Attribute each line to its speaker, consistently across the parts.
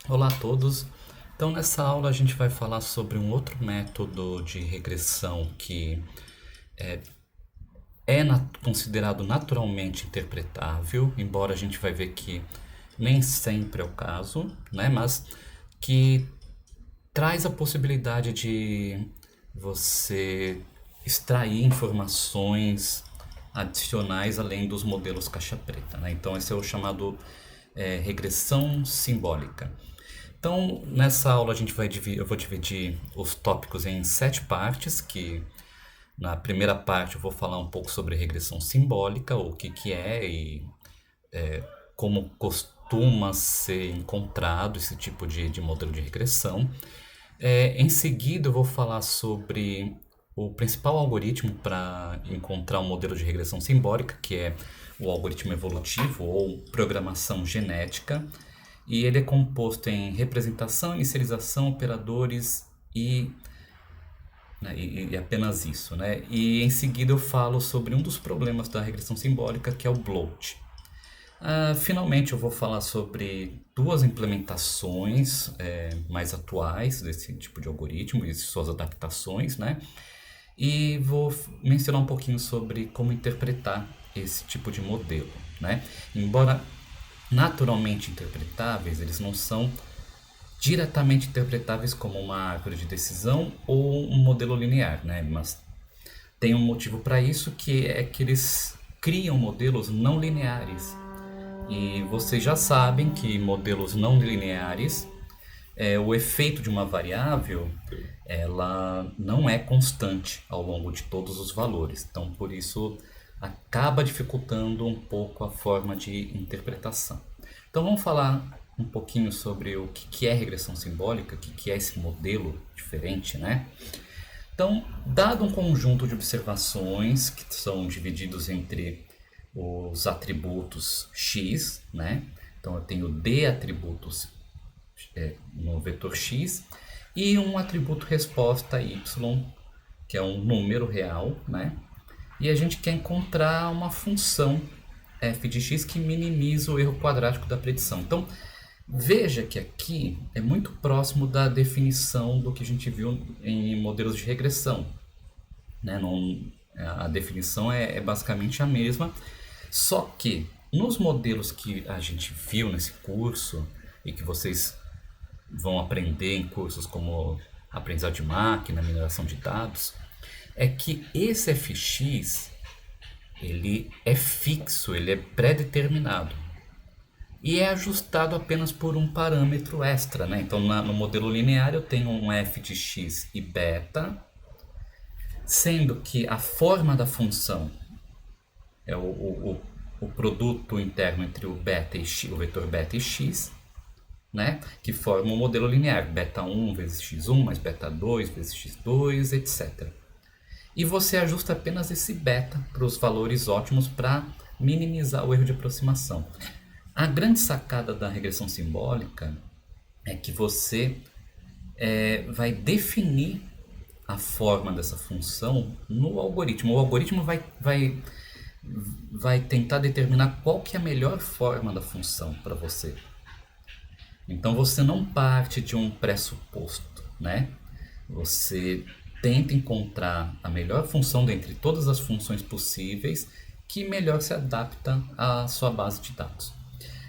Speaker 1: Olá a todos. Então, nessa aula a gente vai falar sobre um outro método de regressão que considerado naturalmente interpretável, embora a gente vai ver que nem sempre é o caso, né? Mas que traz a possibilidade de você extrair informações adicionais além dos modelos caixa preta, né? Então, esse é o chamado regressão simbólica. Então, nessa aula eu vou dividir os tópicos em 7 partes, que na primeira parte eu vou falar um pouco sobre regressão simbólica, o que é e como costuma ser encontrado esse tipo de modelo de regressão. Em seguida eu vou falar sobre o principal algoritmo para encontrar um modelo de regressão simbólica, que é o algoritmo evolutivo ou programação genética, e ele é composto em representação, inicialização, operadores e apenas isso, né? E em seguida eu falo sobre um dos problemas da regressão simbólica, que é o bloat. Finalmente eu vou falar sobre duas implementações mais atuais desse tipo de algoritmo e suas adaptações, né? E vou mencionar um pouquinho sobre como interpretar esse tipo de modelo, né? Embora naturalmente interpretáveis, eles não são diretamente interpretáveis como uma árvore de decisão ou um modelo linear, né? Mas tem um motivo para isso, que é que eles criam modelos não lineares. E vocês já sabem que modelos não lineares, o efeito de uma variável, ela não é constante ao longo de todos os valores. Então, por isso, acaba dificultando um pouco a forma de interpretação. Então, vamos falar um pouquinho sobre o que é regressão simbólica, o que é esse modelo diferente, né? Então, dado um conjunto de observações que são divididos entre os atributos x, né? Então, eu tenho d atributos no vetor x e um atributo resposta y, que é um número real, né? E a gente quer encontrar uma função f de x que minimiza o erro quadrático da predição. Então, veja que aqui é muito próximo da definição do que a gente viu em modelos de regressão, né? Não, a definição é basicamente a mesma, só que nos modelos que a gente viu nesse curso e que vocês vão aprender em cursos como aprendizado de máquina, mineração de dados, é que esse fx ele é fixo, ele é pré-determinado e é ajustado apenas por um parâmetro extra, né? Então, no modelo linear eu tenho um f de x e beta, sendo que a forma da função é o produto interno entre o beta e x, o vetor beta e x, né? Que forma um modelo linear, beta 1 vezes x1 mais beta 2 vezes x2, etc. E você ajusta apenas esse beta para os valores ótimos para minimizar o erro de aproximação. A grande sacada da regressão simbólica é que você vai definir a forma dessa função no algoritmo. O algoritmo vai tentar determinar qual que é a melhor forma da função para você. Então você não parte de um pressuposto, né? Você tenta encontrar a melhor função dentre todas as funções possíveis que melhor se adapta à sua base de dados,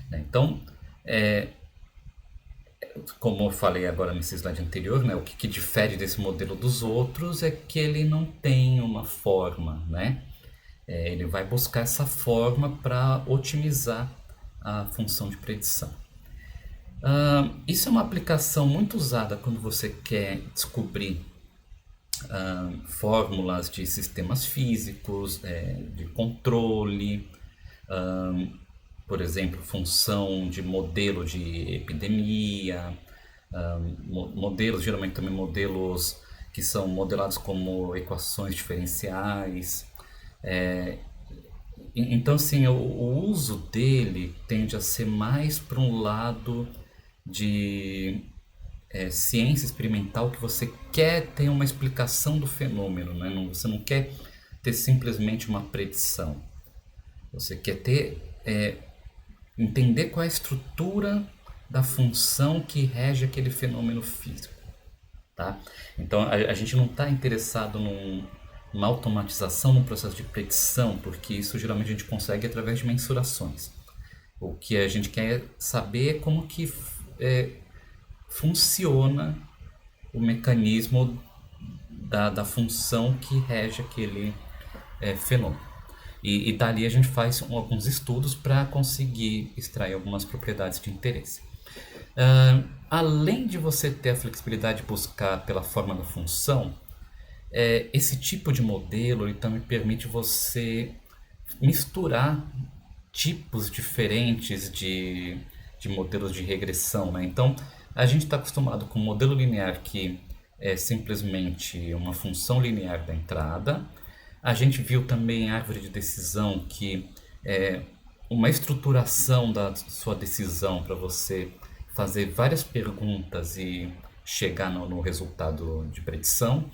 Speaker 1: né? Então, como eu falei agora nesse slide anterior, né, o que difere desse modelo dos outros é que ele não tem uma forma, né? Ele vai buscar essa forma para otimizar a função de predição. Isso é uma aplicação muito usada quando você quer descobrir fórmulas de sistemas físicos, de controle, por exemplo, função de modelo de epidemia, modelos, geralmente também modelos que são modelados como equações diferenciais. Então, assim, o uso dele tende a ser mais para um lado de ciência experimental, que você quer ter uma explicação do fenômeno, né? Não, você não quer ter simplesmente uma predição. Você quer ter entender qual é a estrutura da função que rege aquele fenômeno físico, tá? Então a gente não está interessado numa automatização no processo de predição, porque isso geralmente a gente consegue através de mensurações. O que a gente quer saber é como que funciona o mecanismo da função que rege aquele fenômeno. E dali a gente faz alguns estudos para conseguir extrair algumas propriedades de interesse. Além de você ter a flexibilidade de buscar pela forma da função, esse tipo de modelo ele também permite você misturar tipos diferentes de modelos de regressão, né? Então, a gente está acostumado com um modelo linear que é simplesmente uma função linear da entrada. A gente viu também árvore de decisão, que é uma estruturação da sua decisão para você fazer várias perguntas e chegar no resultado de predição.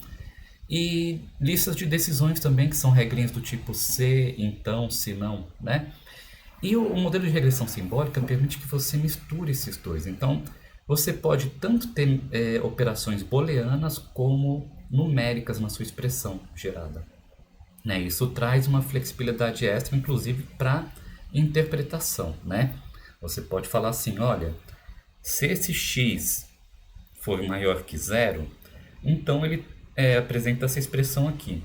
Speaker 1: E listas de decisões também, que são regrinhas do tipo se, então, se não, né? E o modelo de regressão simbólica permite que você misture esses dois. Então, você pode tanto ter operações booleanas como numéricas na sua expressão gerada, né? Isso traz uma flexibilidade extra, inclusive, para interpretação, né? Você pode falar assim, olha, se esse x for maior que zero, então ele apresenta essa expressão aqui.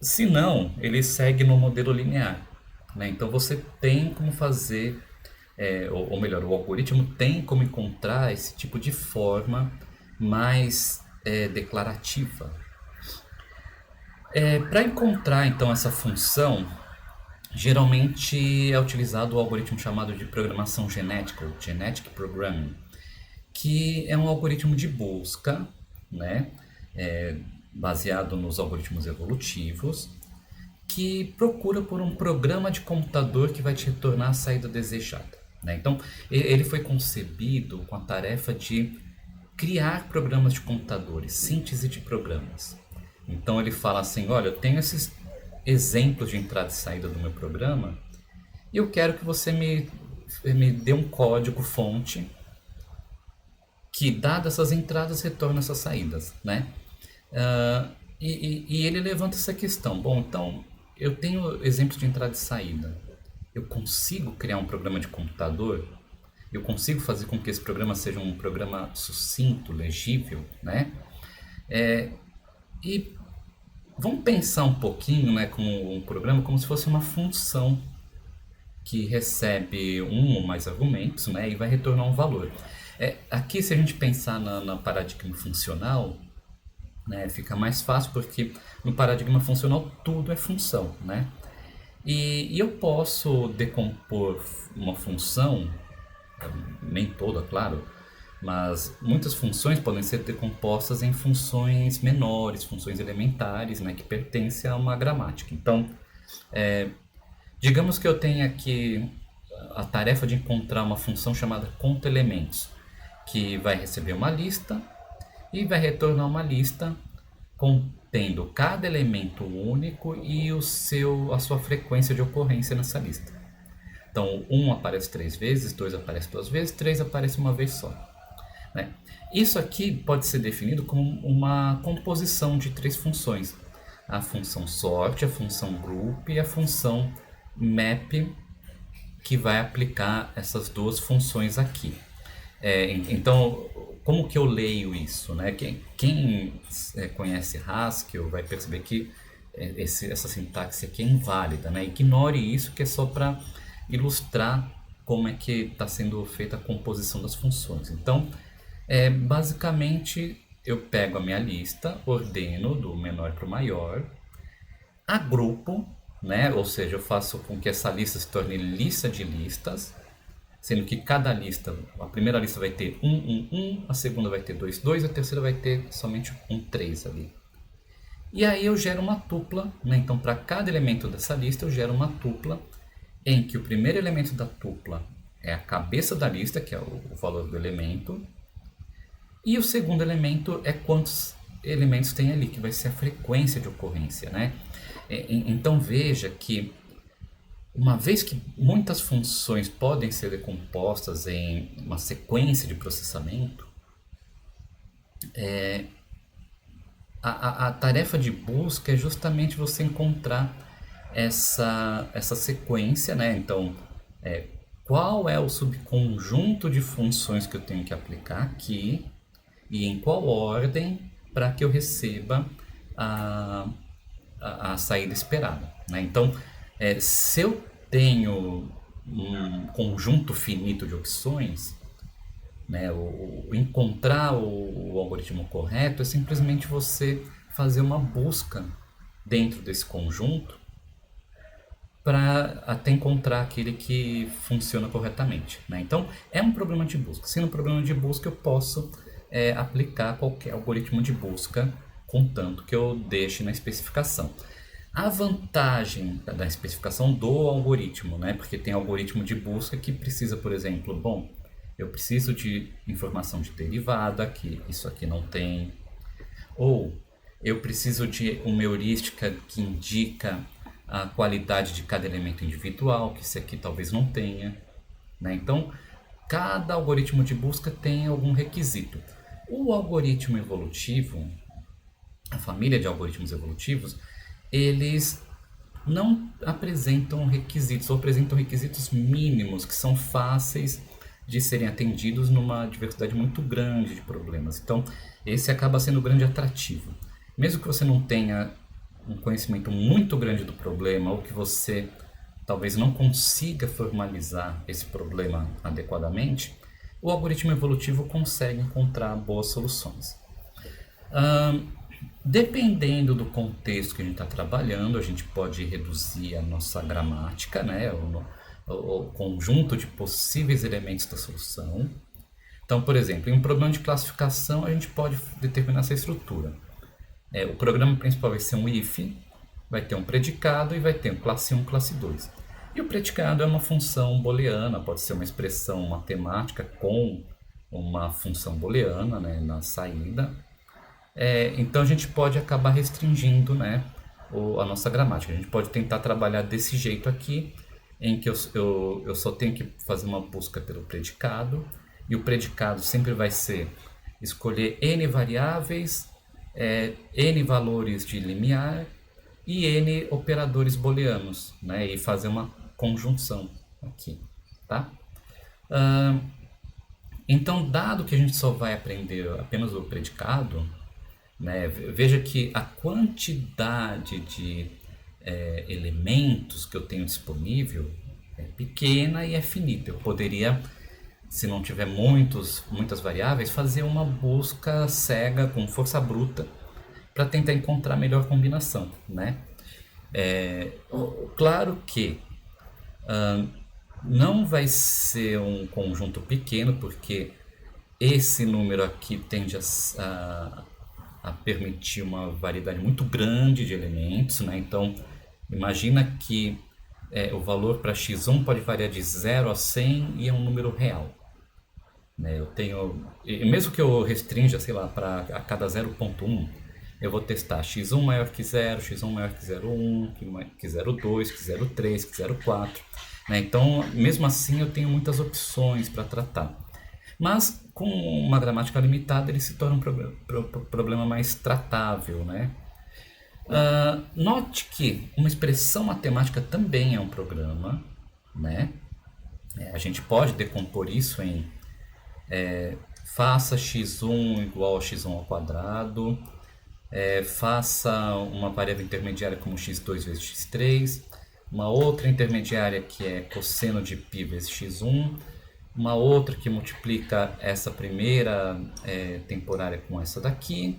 Speaker 1: Se não, ele segue no modelo linear, né? Então você tem como fazer, ou melhor, o algoritmo tem como encontrar esse tipo de forma mais declarativa. Para encontrar então essa função, geralmente é utilizado o algoritmo chamado de programação genética, ou Genetic Programming, que é um algoritmo de busca, né? Baseado nos algoritmos evolutivos, que procura por um programa de computador que vai te retornar a saída desejada, né? Então, ele foi concebido com a tarefa de criar programas de computadores, síntese de programas. Então, ele fala assim, olha, eu tenho esses exemplos de entrada e saída do meu programa e eu quero que você me dê um código fonte que, dadas essas entradas, retorna essas saídas, né? E ele levanta essa questão. Bom, então eu tenho exemplos de entrada e saída. Eu consigo criar um programa de computador? Eu consigo fazer com que esse programa seja um programa sucinto, legível, né? E vamos pensar um pouquinho, né, como um programa como se fosse uma função que recebe um ou mais argumentos, né, e vai retornar um valor. Aqui, se a gente pensar na paradigma funcional, né, fica mais fácil porque no paradigma funcional tudo é função, né? E eu posso decompor uma função, nem toda, claro, mas muitas funções podem ser decompostas em funções menores, funções elementares, né, que pertencem a uma gramática. Então, digamos que eu tenha aqui a tarefa de encontrar uma função chamada conta-elementos, que vai receber uma lista e vai retornar uma lista contendo cada elemento único e a sua frequência de ocorrência nessa lista. Então, 1 aparece 3 vezes, 2 aparece 2 vezes, 3 aparece uma vez só, né? Isso aqui pode ser definido como uma composição de 3 funções. A função sort, a função group e a função map, que vai aplicar essas duas funções aqui. Então, como que eu leio isso, né? Quem conhece Haskell vai perceber que essa sintaxe aqui é inválida, né? Ignore isso, que é só para ilustrar como é que está sendo feita a composição das funções. Então, basicamente, eu pego a minha lista, ordeno do menor para o maior, agrupo, né? Ou seja, eu faço com que essa lista se torne lista de listas, sendo que cada lista, a primeira lista vai ter 1, 1, 1, a segunda vai ter 2, 2, a terceira vai ter somente um 3 ali. E aí eu gero uma tupla, né? Então para cada elemento dessa lista eu gero uma tupla em que o primeiro elemento da tupla é a cabeça da lista, que é o valor do elemento, e o segundo elemento é quantos elementos tem ali, que vai ser a frequência de ocorrência, né? Então veja que uma vez que muitas funções podem ser decompostas em uma sequência de processamento, a tarefa de busca é justamente você encontrar essa sequência, né? Então, qual é o subconjunto de funções que eu tenho que aplicar aqui e em qual ordem para que eu receba a, a saída esperada, né? Então, se eu tenho um conjunto finito de opções, né, o encontrar o algoritmo correto é simplesmente você fazer uma busca dentro desse conjunto para até encontrar aquele que funciona corretamente, né? Então, é um problema de busca. Sendo um problema de busca, eu posso aplicar qualquer algoritmo de busca, contanto que eu deixe na especificação. A vantagem da especificação do algoritmo, né? Porque tem algoritmo de busca que precisa, por exemplo, bom, eu preciso de informação de derivada, que isso aqui não tem, ou eu preciso de uma heurística que indica a qualidade de cada elemento individual, que esse aqui talvez não tenha, né? Então, cada algoritmo de busca tem algum requisito. O algoritmo evolutivo, a família de algoritmos evolutivos, eles não apresentam requisitos, ou apresentam requisitos mínimos que são fáceis de serem atendidos numa diversidade muito grande de problemas. Então, esse acaba sendo o grande atrativo. Mesmo que você não tenha um conhecimento muito grande do problema, ou que você talvez não consiga formalizar esse problema adequadamente, o algoritmo evolutivo consegue encontrar boas soluções. Dependendo do contexto que a gente está trabalhando, a gente pode reduzir a nossa gramática, né, o conjunto de possíveis elementos da solução. Então, por exemplo, em um problema de classificação, a gente pode determinar essa estrutura. O programa principal vai ser um if, vai ter um predicado e vai ter um classe 1, classe 2. E o predicado é uma função booleana, pode ser uma expressão matemática com uma função booleana, né, na saída. Então a gente pode acabar restringindo, né, a nossa gramática. A gente pode tentar trabalhar desse jeito aqui, em que eu só tenho que fazer uma busca pelo predicado, e o predicado sempre vai ser escolher n variáveis, n valores de limiar e n operadores booleanos, né, e fazer uma conjunção aqui, tá? Então, dado que a gente só vai aprender apenas o predicado, né, veja que a quantidade de elementos que eu tenho disponível é pequena e é finita. Eu poderia, se não tiver muitas variáveis, fazer uma busca cega com força bruta para tentar encontrar a melhor combinação, né? Claro que não vai ser um conjunto pequeno, porque esse número aqui tende a permitir uma variedade muito grande de elementos, né? Então, imagina que o valor para x1 pode variar de 0 a 100 e é um número real, né? Eu tenho, mesmo que eu restrinja, sei lá, para a cada 0,1, eu vou testar x1 maior que 0, x1 maior que 0,1, que 0,2, que 0,3, que 0,4, né? Então, mesmo assim, eu tenho muitas opções para tratar. Mas, com uma gramática limitada, ele se torna um problema mais tratável, né? Note que uma expressão matemática também é um programa, né? A gente pode decompor isso em faça x1 igual a x1 ao quadrado, faça uma variável intermediária como x2 vezes x3, uma outra intermediária que é cosseno de π vezes x1, uma outra que multiplica essa primeira temporária com essa daqui,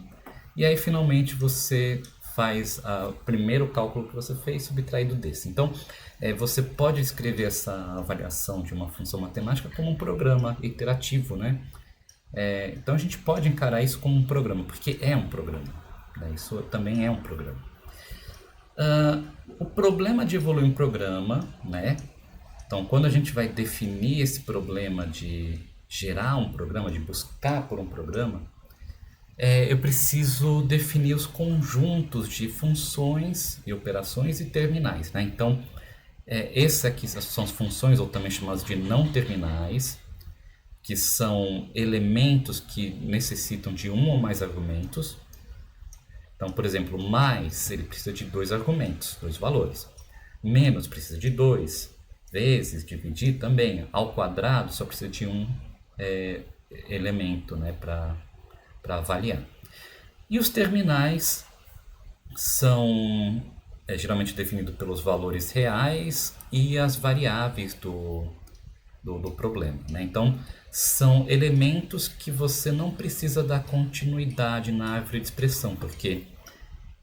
Speaker 1: e aí finalmente você faz o primeiro cálculo que você fez subtraído desse. Então, você pode escrever essa avaliação de uma função matemática como um programa iterativo, né? Então a gente pode encarar isso como um programa, porque é um programa, né? Isso também é um programa. O problema de evoluir um programa, né? Então, quando a gente vai definir esse problema de gerar um programa, de buscar por um programa, eu preciso definir os conjuntos de funções e operações e terminais, né? Então, Esses aqui são as funções, ou também chamadas de não terminais, que são elementos que necessitam de um ou mais argumentos. Então, por exemplo, mais, ele precisa de dois argumentos, dois valores. Menos precisa de dois. Vezes, dividir também. Ao quadrado só precisa de um elemento, né, para avaliar. E os terminais são geralmente definidos pelos valores reais e as variáveis do problema, né? Então, são elementos que você não precisa dar continuidade na árvore de expressão, porque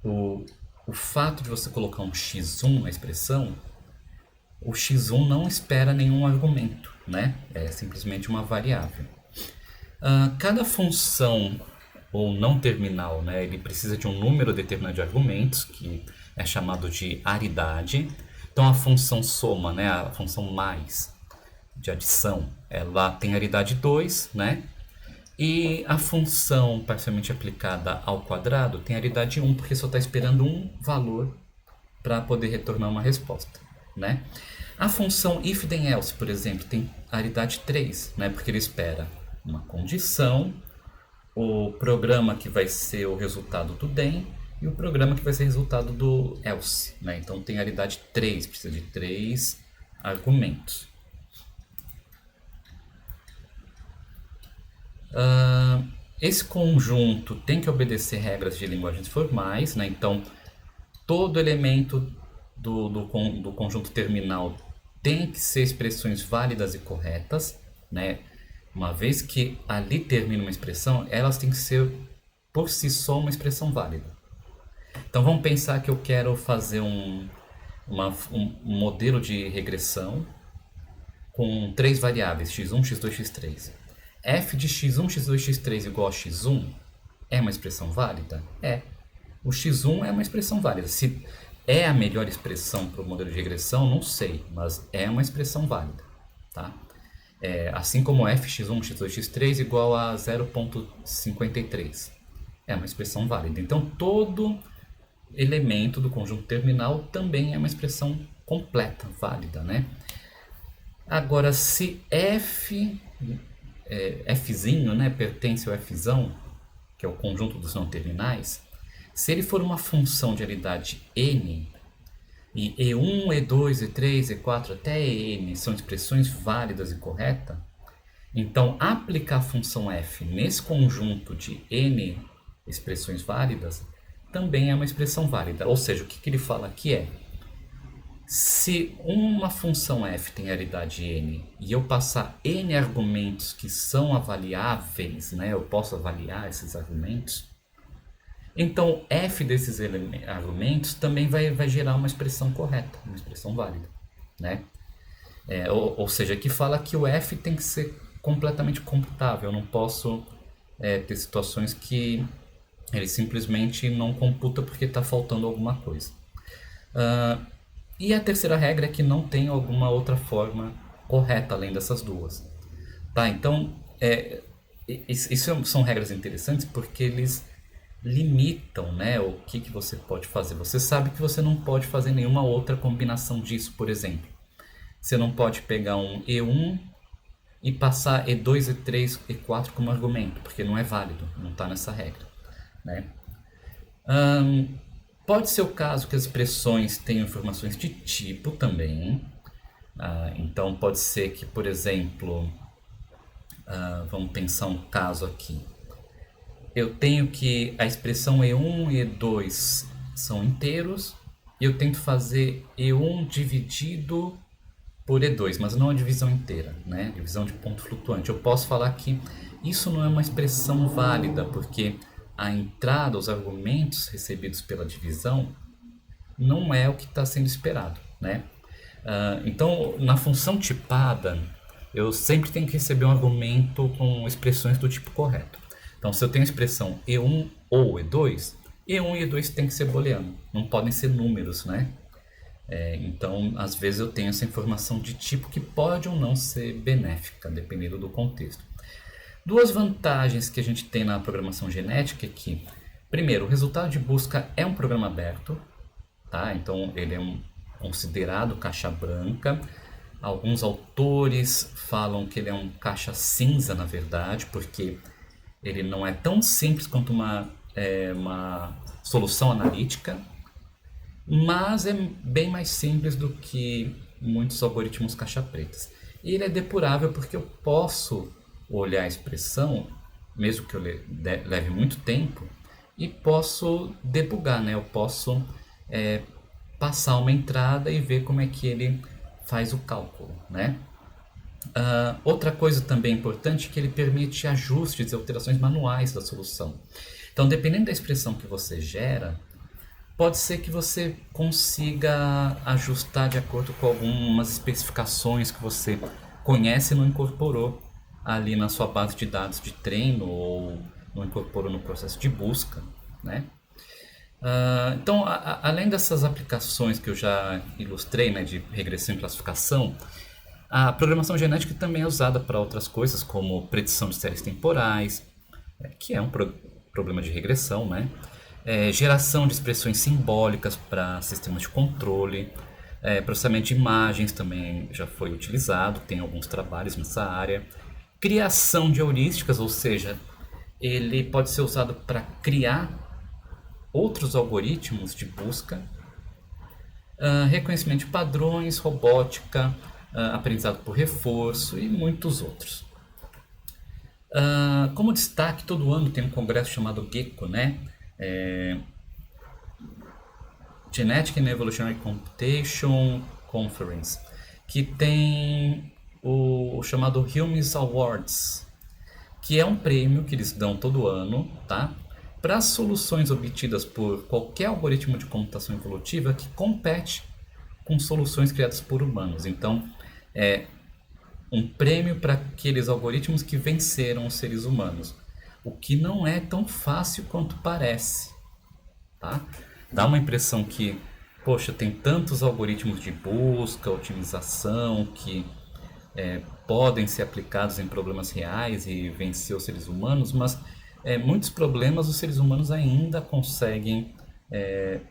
Speaker 1: o fato de você colocar um x1 na expressão, o x1 não espera nenhum argumento, né? É simplesmente uma variável. Cada função ou não terminal, né, ele precisa de um número determinado de argumentos, que é chamado de aridade. Então, a função soma, né, a função mais de adição, ela tem aridade 2, né? E a função parcialmente aplicada ao quadrado tem aridade 1, porque só está esperando um valor para poder retornar uma resposta, né? A função if then else, por exemplo, tem aridade 3, né? Porque ele espera uma condição, o programa que vai ser o resultado do then e o programa que vai ser o resultado do else, né? Então tem aridade 3, precisa de 3 argumentos. Esse conjunto tem que obedecer regras de linguagens formais, né? Então, todo elemento do conjunto terminal tem que ser expressões válidas e corretas, né? Uma vez que ali termina uma expressão, elas têm que ser por si só uma expressão válida. Então, vamos pensar que eu quero fazer um modelo de regressão com 3 variáveis, x1, x2, x3. f de x1, x2, x3 igual a x1 é uma expressão válida? É. O x1 é uma expressão válida. Se é a melhor expressão para o modelo de regressão, não sei, mas é uma expressão válida. Tá? Assim como fx1, x2, x3 igual a 0,53. É uma expressão válida. Então, todo elemento do conjunto terminal também é uma expressão completa, válida, né? Agora, se fzinho, né, pertence ao fzão, que é o conjunto dos não terminais, se ele for uma função de aridade n, e e1, e2, e3, e4 até en são expressões válidas e corretas, então aplicar a função f nesse conjunto de n expressões válidas também é uma expressão válida. Ou seja, o que ele fala aqui é: se uma função f tem aridade n e eu passar n argumentos que são avaliáveis, né, eu posso avaliar esses argumentos, então f desses argumentos também vai gerar uma expressão correta, uma expressão válida, né? Ou seja, aqui fala que o f tem que ser completamente computável. Eu não posso ter situações que ele simplesmente não computa porque está faltando alguma coisa. E a terceira regra é que não tem alguma outra forma correta além dessas duas. Tá? Então, isso são regras interessantes porque eles limitam, né, o que você pode fazer. Você sabe que você não pode fazer nenhuma outra combinação disso, por exemplo. Você não pode pegar um E1 e passar E2, E3, E4 como argumento, porque não é válido, não está nessa regra, né? Pode ser o caso que as expressões tenham informações de tipo também. Então pode ser que, por exemplo, vamos pensar um caso aqui. Eu tenho que a expressão E1 e E2 são inteiros e eu tento fazer E1 dividido por E2, mas não a divisão inteira, né? Divisão de ponto flutuante. Eu posso falar que isso não é uma expressão válida, porque a entrada, os argumentos recebidos pela divisão não é o que está sendo esperado, né? Então, na função tipada, eu sempre tenho que receber um argumento com expressões do tipo correto. Então, se eu tenho a expressão E1 ou E2, E1 e E2 tem que ser booleano, não podem ser números, né? Então, às vezes eu tenho essa informação de tipo que pode ou não ser benéfica, dependendo do contexto. Duas vantagens que a gente tem na programação genética é que, primeiro, o resultado de busca é um programa aberto, tá? Então ele é considerado caixa branca. Alguns autores falam que ele é um caixa cinza, na verdade, porque ele não é tão simples quanto uma solução analítica, mas é bem mais simples do que muitos algoritmos caixa-pretas. E ele é depurável porque eu posso olhar a expressão, mesmo que eu leve muito tempo, e posso debugar, né? Eu posso passar uma entrada e ver como é que ele faz o cálculo, né? Outra coisa também importante é que ele permite ajustes e alterações manuais da solução. Então, dependendo da expressão que você gera, pode ser que você consiga ajustar de acordo com algumas especificações que você conhece e não incorporou ali na sua base de dados de treino ou não incorporou no processo de busca, né? Então, além dessas aplicações que eu já ilustrei, né, de regressão e classificação, a programação genética também é usada para outras coisas, como predição de séries temporais, que é um problema de regressão, né? Geração de expressões simbólicas para sistemas de controle, processamento de imagens também já foi utilizado, tem alguns trabalhos nessa área. Criação de heurísticas, ou seja, ele pode ser usado para criar outros algoritmos de busca. Reconhecimento de padrões, robótica, aprendizado por reforço e muitos outros. Como destaque, todo ano tem um congresso chamado GECO, né? Genetic and Evolutionary Computation Conference, que tem o chamado Humes Awards, que é um prêmio que eles dão todo ano, tá? Para soluções obtidas por qualquer algoritmo de computação evolutiva que compete com soluções criadas por humanos. Então, é um prêmio para aqueles algoritmos que venceram os seres humanos, o que não é tão fácil quanto parece, tá? Dá uma impressão que, poxa, tem tantos algoritmos de busca, otimização que podem ser aplicados em problemas reais e vencer os seres humanos, mas muitos problemas os seres humanos ainda conseguem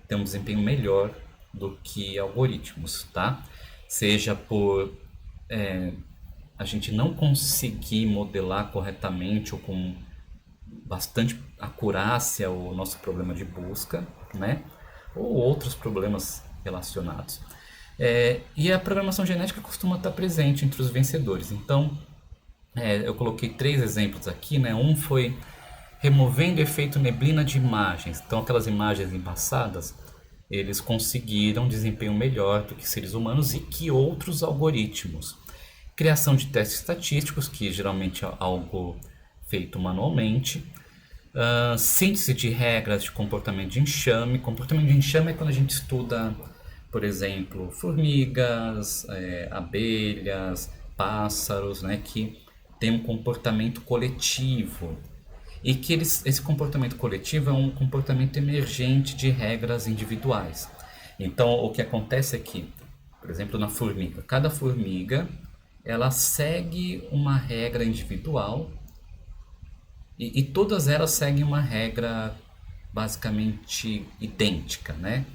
Speaker 1: ter um desempenho melhor do que algoritmos, tá? Seja por a gente não conseguir modelar corretamente ou com bastante acurácia o nosso problema de busca, né? Ou outros problemas relacionados. E a programação genética costuma estar presente entre os vencedores. Então, eu coloquei 3 exemplos aqui, né? Um foi removendo o efeito neblina de imagens. Então, aquelas imagens embaçadas, eles conseguiram desempenho melhor do que seres humanos e que outros algoritmos. Criação de testes estatísticos, que geralmente é algo feito manualmente. Síntese de regras de comportamento de enxame. Comportamento de enxame é quando a gente estuda, por exemplo, formigas, abelhas, pássaros, né, que tem um comportamento coletivo. E que esse comportamento coletivo é um comportamento emergente de regras individuais. Então, o que acontece é que, por exemplo, na formiga, cada formiga ela segue uma regra individual e todas elas seguem uma regra basicamente idêntica, né?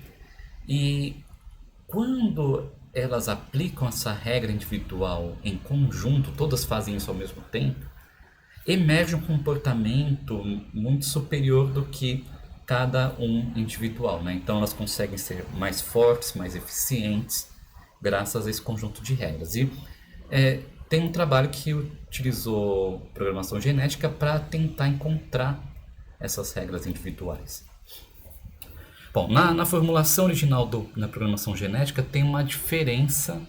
Speaker 1: E quando elas aplicam essa regra individual em conjunto, todas fazem isso ao mesmo tempo, emerge um comportamento muito superior do que cada um individual, né? Então elas conseguem ser mais fortes, mais eficientes, graças a esse conjunto de regras. E tem um trabalho que utilizou programação genética para tentar encontrar essas regras individuais. Bom, na formulação original na programação genética tem uma diferença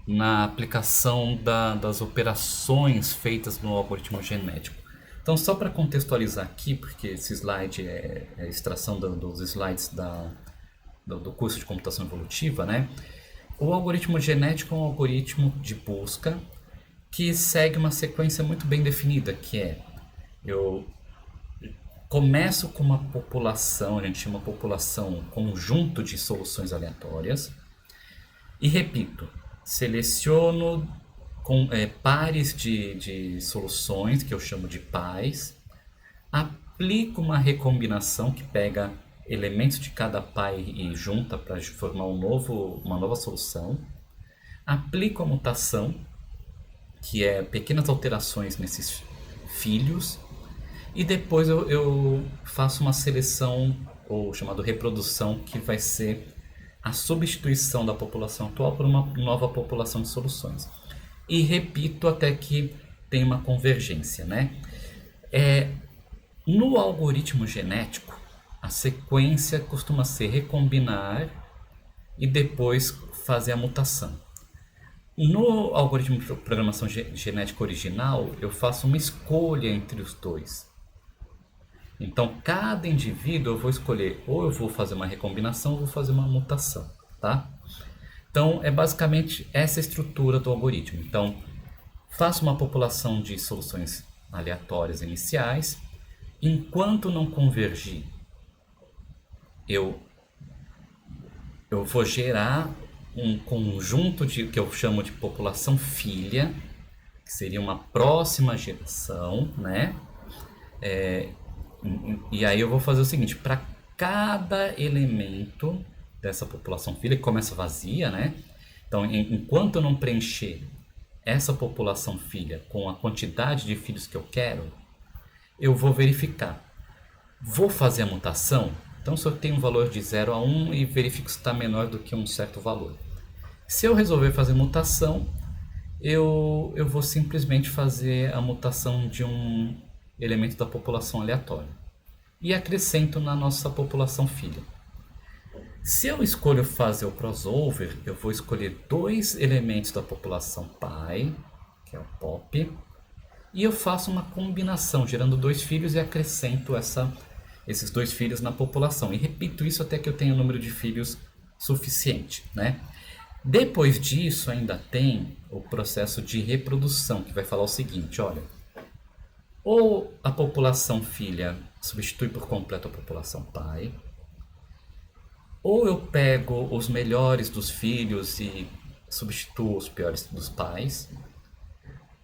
Speaker 1: na aplicação das operações feitas no algoritmo genético. Então, só para contextualizar aqui, porque esse slide é a extração dos slides do curso de computação evolutiva, né? O algoritmo genético é um algoritmo de busca que segue uma sequência muito bem definida, que eu começo com uma população, a gente chama população um conjunto de soluções aleatórias, e repito, seleciono pares de soluções, que eu chamo de pais, aplico uma recombinação que pega elementos de cada pai e junta para formar uma nova solução. Aplico a mutação, que é pequenas alterações nesses filhos, e depois eu faço uma seleção, ou chamado reprodução, que vai ser a substituição da população atual por uma nova população de soluções. E repito até que tem uma convergência, né? No algoritmo genético, a sequência costuma ser recombinar e depois fazer a mutação. No algoritmo de programação genética original, eu faço uma escolha entre os dois. Então, cada indivíduo eu vou escolher, ou eu vou fazer uma recombinação ou vou fazer uma mutação, tá? Então, é basicamente essa estrutura do algoritmo. Então, faço uma população de soluções aleatórias iniciais. Enquanto não convergir, eu vou gerar um conjunto que eu chamo de população filha, que seria uma próxima geração, né? E aí eu vou fazer o seguinte: para cada elemento dessa população filha, que começa vazia, né? Então, enquanto eu não preencher essa população filha com a quantidade de filhos que eu quero, eu vou verificar. Vou fazer a mutação? Então, se eu tenho um valor de 0 a 1 e verifico se está menor do que um certo valor. Se eu resolver fazer mutação, eu vou simplesmente fazer a mutação de um elemento da população aleatória e acrescento na nossa população filha. Se eu escolho fazer o crossover, eu vou escolher 2 elementos da população pai, que é o POP, e eu faço uma combinação, gerando 2 filhos e acrescento esses 2 filhos na população. E repito isso até que eu tenha um número de filhos suficiente, né? Depois disso, ainda tem o processo de reprodução, que vai falar o seguinte: olha, ou a população filha substitui por completo a população pai, ou eu pego os melhores dos filhos e substituo os piores dos pais,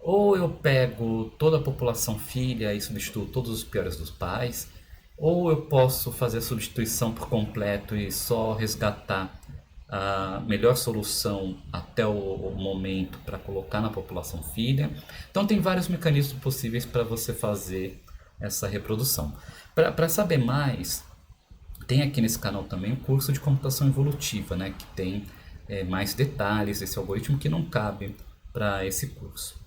Speaker 1: ou eu pego toda a população filha e substituo todos os piores dos pais, ou eu posso fazer a substituição por completo e só resgatar a melhor solução até o momento para colocar na população filha. Então tem vários mecanismos possíveis para você fazer essa reprodução. Para saber mais, tem aqui nesse canal também um curso de computação evolutiva, né, que tem mais detalhes desse algoritmo que não cabe para esse curso.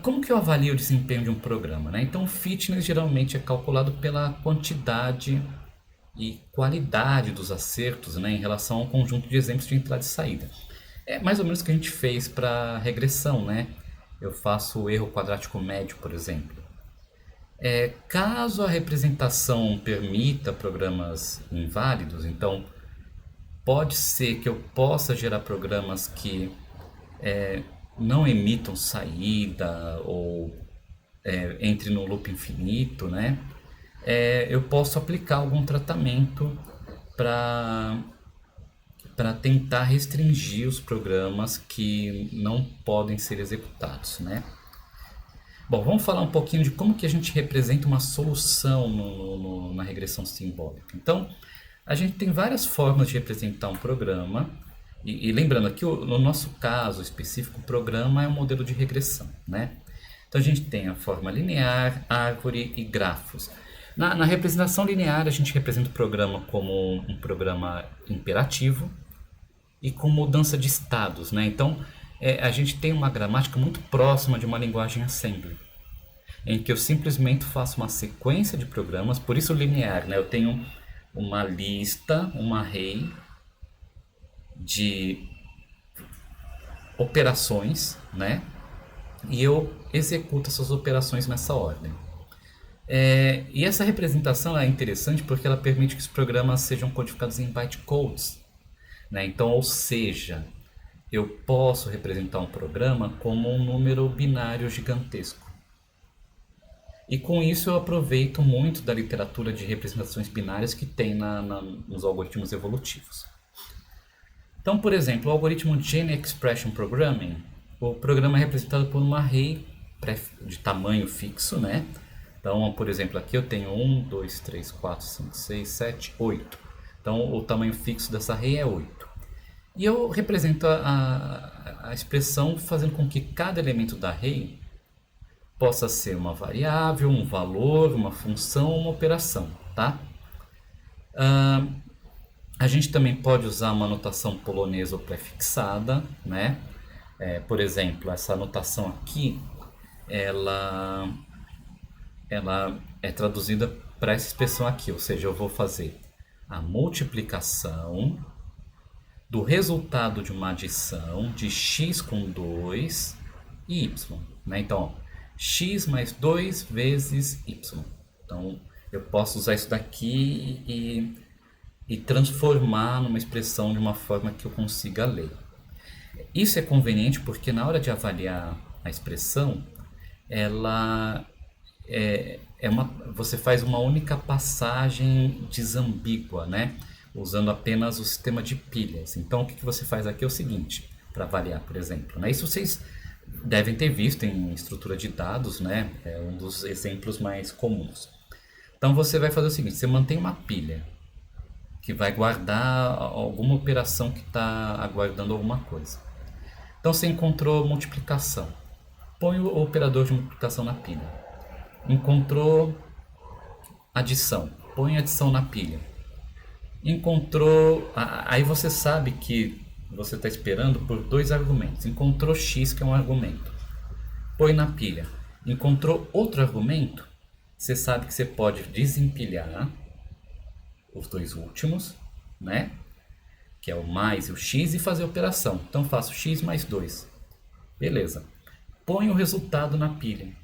Speaker 1: Como que eu avalio o desempenho de um programa, né? Então o fitness geralmente é calculado pela quantidade e qualidade dos acertos, né, em relação ao conjunto de exemplos de entrada e saída. É mais ou menos o que a gente fez para regressão, né? Eu faço o erro quadrático médio, por exemplo. Caso a representação permita programas inválidos, então pode ser que eu possa gerar programas que não emitam saída ou entre no loop infinito, né? Eu posso aplicar algum tratamento para tentar restringir os programas que não podem ser executados, né? Bom, vamos falar um pouquinho de como que a gente representa uma solução na regressão simbólica. Então, a gente tem várias formas de representar um programa, e lembrando aqui, no nosso caso específico, o programa é um modelo de regressão, né? Então, a gente tem a forma linear, árvore e grafos. Na representação linear, a gente representa o programa como um programa imperativo e com mudança de estados, né? Então, a gente tem uma gramática muito próxima de uma linguagem assembly, em que eu simplesmente faço uma sequência de programas, por isso linear, né? Eu tenho uma lista, um array de operações, né? E eu executo essas operações nessa ordem. E essa representação é interessante porque ela permite que os programas sejam codificados em bytecodes, né? Então, ou seja, eu posso representar um programa como um número binário gigantesco. E com isso eu aproveito muito da literatura de representações binárias que tem nos algoritmos evolutivos. Então, por exemplo, o algoritmo Gene Expression Programming, o programa é representado por um array de tamanho fixo, né? Então, por exemplo, aqui eu tenho 1, 2, 3, 4, 5, 6, 7, 8. Então, o tamanho fixo dessa array é 8. E eu represento a expressão fazendo com que cada elemento da array possa ser uma variável, um valor, uma função ou uma operação, tá? A gente também pode usar uma notação polonesa ou prefixada, né? Por exemplo, essa notação aqui, ela é traduzida para essa expressão aqui, ou seja, eu vou fazer a multiplicação do resultado de uma adição de x com 2 e y, né? Então, ó, x mais 2 vezes y. Então, eu posso usar isso daqui e transformar numa expressão de uma forma que eu consiga ler. Isso é conveniente porque na hora de avaliar a expressão, ela você faz uma única passagem desambígua, né? Usando apenas o sistema de pilhas. Então, o que você faz aqui é o seguinte, para avaliar, por exemplo, né? Isso vocês devem ter visto em estrutura de dados, né? É um dos exemplos mais comuns. Então, você vai fazer o seguinte, você mantém uma pilha que vai guardar alguma operação que está aguardando alguma coisa. Então, você encontrou multiplicação. Põe o operador de multiplicação na pilha. Encontrou adição. Põe adição na pilha. Encontrou... Aí você sabe que você está esperando por 2 argumentos. Encontrou x, que é um argumento. Põe na pilha. Encontrou outro argumento. Você sabe que você pode desempilhar os 2 últimos, né? Que é o mais e o x, e fazer a operação. Então faço x mais 2. Beleza. Põe o resultado na pilha.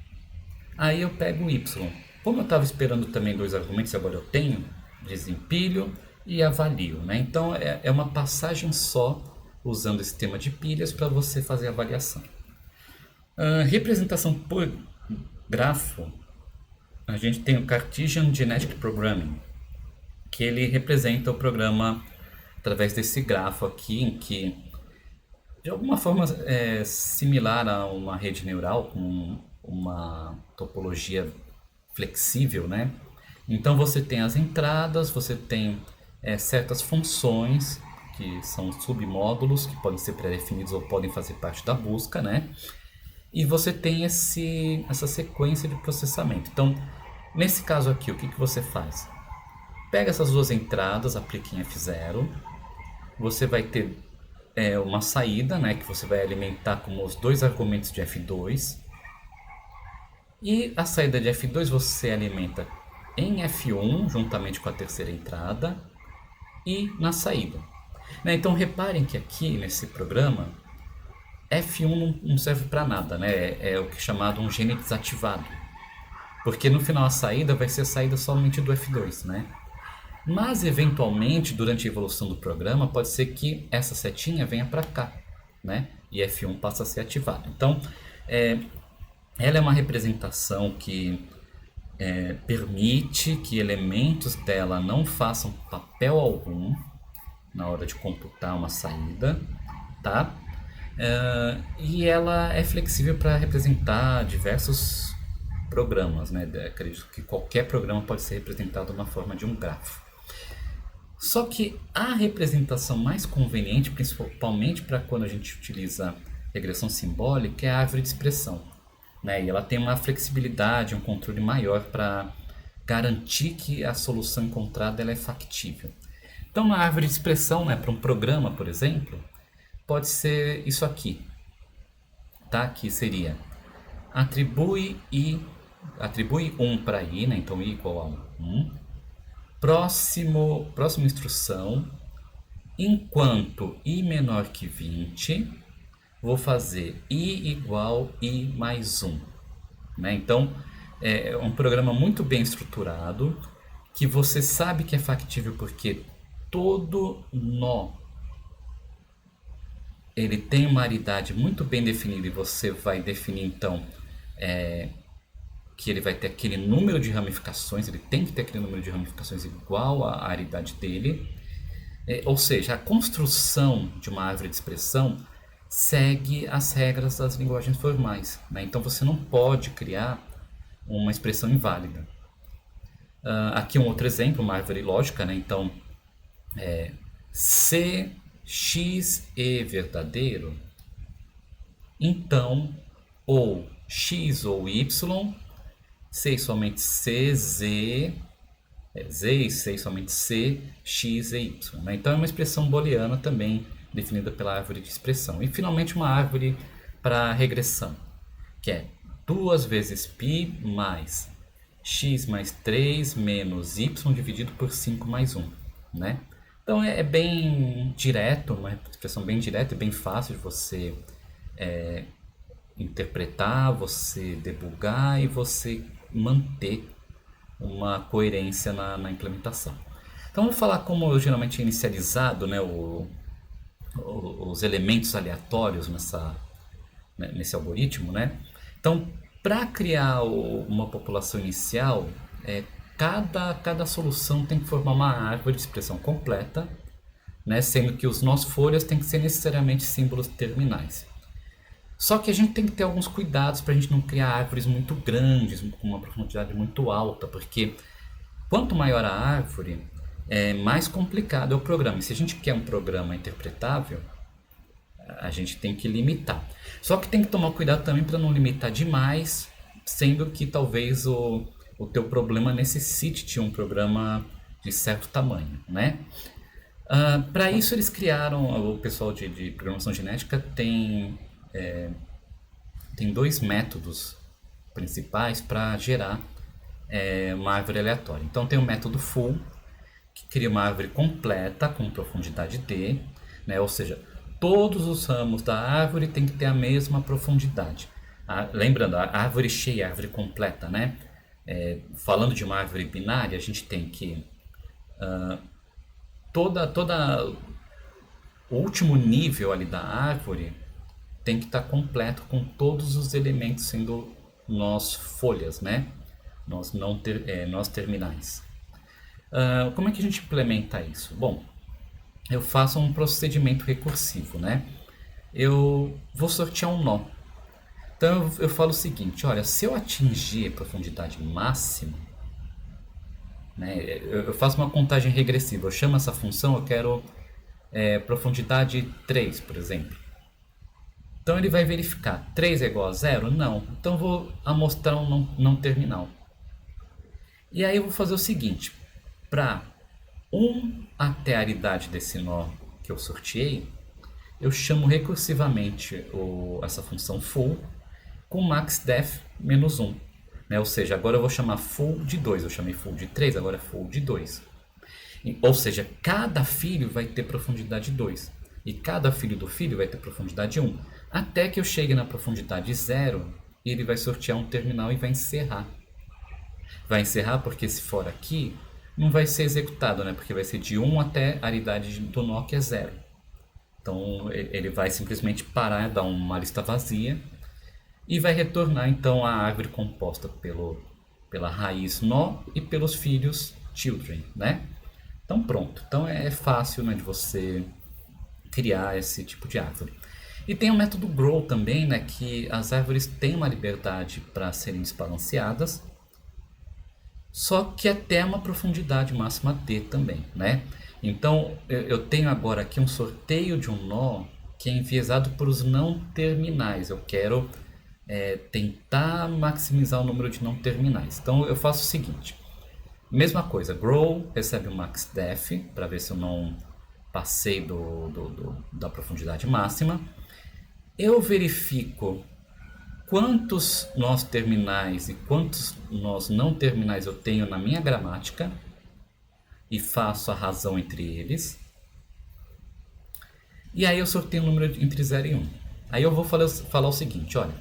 Speaker 1: Aí eu pego o y. Como eu estava esperando também 2 argumentos, agora eu tenho, desempilho e avalio, né? Então é uma passagem só usando esse sistema de pilhas para você fazer a avaliação. Representação por grafo, a gente tem o Cartesian Genetic Programming, que ele representa o programa através desse grafo aqui, em que de alguma forma é similar a uma rede neural com uma topologia flexível, né? Então você tem as entradas, você tem certas funções que são submódulos que podem ser pré-definidos ou podem fazer parte da busca, né? E você tem essa sequência de processamento. Então, nesse caso aqui, o que você faz? Pega essas 2 entradas, aplica em F0, você vai ter uma saída, né, que você vai alimentar com os 2 argumentos de F2, e a saída de F2 você alimenta em F1, juntamente com a terceira entrada, e na saída. Né? Então reparem que aqui nesse programa, F1 não serve para nada, né? É o que é chamado um gene desativado, porque no final a saída vai ser a saída somente do F2, né? Mas, eventualmente, durante a evolução do programa, pode ser que essa setinha venha para cá, né? E F1 passa a ser ativado. Então, ela é uma representação que permite que elementos dela não façam papel algum na hora de computar uma saída, tá? E ela é flexível para representar diversos programas, né? Acredito que qualquer programa pode ser representado na forma de um grafo. Só que a representação mais conveniente, principalmente para quando a gente utiliza regressão simbólica, é a árvore de expressão, né? E ela tem uma flexibilidade, um controle maior para garantir que a solução encontrada ela é factível. Então, na árvore de expressão, né, para um programa, por exemplo, pode ser isso aqui, tá? Que seria atribui 1 para i, né? Então i igual a 1. Próxima instrução, enquanto i menor que 20, vou fazer i igual i mais 1. Né? Então, é um programa muito bem estruturado, que você sabe que é factível porque todo nó ele tem uma aridade muito bem definida, e você vai definir então que ele vai ter aquele número de ramificações, ele tem que ter aquele número de ramificações igual à aridade dele. Ou seja, a construção de uma árvore de expressão segue as regras das linguagens formais, né? Então você não pode criar uma expressão inválida. Aqui um outro exemplo, uma árvore lógica, né? Então, se x é verdadeiro, então ou x ou y, se e somente c, z, z e c e somente c, x e y. Né? Então é uma expressão booleana também definida pela árvore de expressão. E finalmente uma árvore para regressão, que é 2 vezes π mais x mais 3 menos y dividido por 5 mais 1. Né? Então é bem direto, uma expressão bem direta e bem fácil de você interpretar, você debugar e você manter uma coerência na implementação. Então vamos falar como geralmente é inicializado, né, os elementos aleatórios nesse algoritmo. Né? Então, para criar uma população inicial, cada solução tem que formar uma árvore de expressão completa, né, sendo que os nós folhas têm que ser necessariamente símbolos terminais. Só que a gente tem que ter alguns cuidados para a gente não criar árvores muito grandes, com uma profundidade muito alta, porque quanto maior a árvore, mais complicado é o programa. E se a gente quer um programa interpretável, a gente tem que limitar. Só que tem que tomar cuidado também para não limitar demais, sendo que talvez o teu problema necessite de um programa de certo tamanho, né? Para isso eles criaram, o pessoal de programação genética tem 2 métodos principais para gerar uma árvore aleatória. Então tem o método full, que cria uma árvore completa com profundidade D, né? Ou seja, todos os ramos da árvore tem que ter a mesma profundidade. Lembrando, a árvore cheia, a árvore completa, né? Falando de uma árvore binária, a gente tem que o último nível ali da árvore tem que estar completo com todos os elementos sendo nós folhas, né? Nós terminais. Como é que a gente implementa isso? Bom, eu faço um procedimento recursivo, né? Eu vou sortear um nó. Então eu falo o seguinte, olha, se eu atingir a profundidade máxima, né, eu faço uma contagem regressiva, eu chamo essa função, eu quero profundidade 3, por exemplo. Então ele vai verificar, 3 é igual a 0? Não. Então eu vou amostrar um não terminal. E aí eu vou fazer o seguinte, para 1 até a aridade desse nó que eu sorteei, eu chamo recursivamente essa função full com maxdef menos 1. Né? Ou seja, agora eu vou chamar full de 2, eu chamei full de 3, agora é full de 2. Ou seja, cada filho vai ter profundidade 2 e cada filho do filho vai ter profundidade 1. Até que eu chegue na profundidade 0 e ele vai sortear um terminal e vai encerrar. Vai encerrar porque se for aqui, não vai ser executado, né? Porque vai ser de 1 até a aridade do nó, que é 0. Então ele vai simplesmente parar, dar uma lista vazia e vai retornar então a árvore composta pela raiz nó e pelos filhos children, né? Então pronto. Então é fácil, né, de você criar esse tipo de árvore. E tem o método grow também, né, que as árvores têm uma liberdade para serem desbalanceadas, só que até uma profundidade máxima D também, né? Então eu tenho agora aqui um sorteio de um nó que é enviesado por os não terminais. Eu quero tentar maximizar o número de não terminais. Então eu faço o seguinte, mesma coisa, grow recebe o maxdef para ver se eu não passei da profundidade máxima. Eu verifico quantos nós terminais e quantos nós não terminais eu tenho na minha gramática e faço a razão entre eles. E aí eu sorteio um número entre 0 e 1. Aí eu vou falar o seguinte, olha,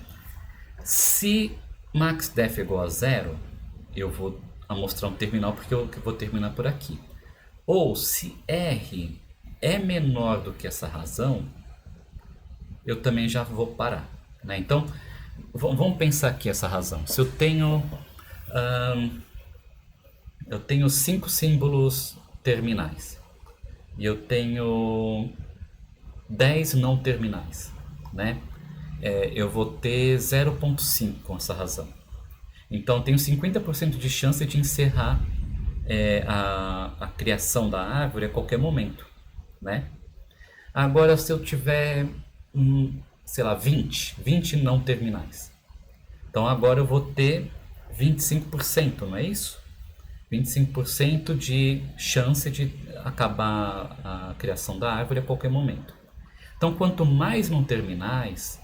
Speaker 1: se maxdef é igual a 0, eu vou mostrar um terminal porque eu vou terminar por aqui. Ou se R é menor do que essa razão, eu também já vou parar, né? Então, vamos pensar aqui essa razão. Se eu tenho 5 símbolos terminais e eu tenho 10 não terminais, né? Eu vou ter 0.5 com essa razão. Então, tenho 50% de chance de encerrar a criação da árvore a qualquer momento, né? Agora, se eu tiver, sei lá, 20 não terminais. Então, agora eu vou ter 25%, não é isso? 25% de chance de acabar a criação da árvore a qualquer momento. Então, quanto mais não terminais,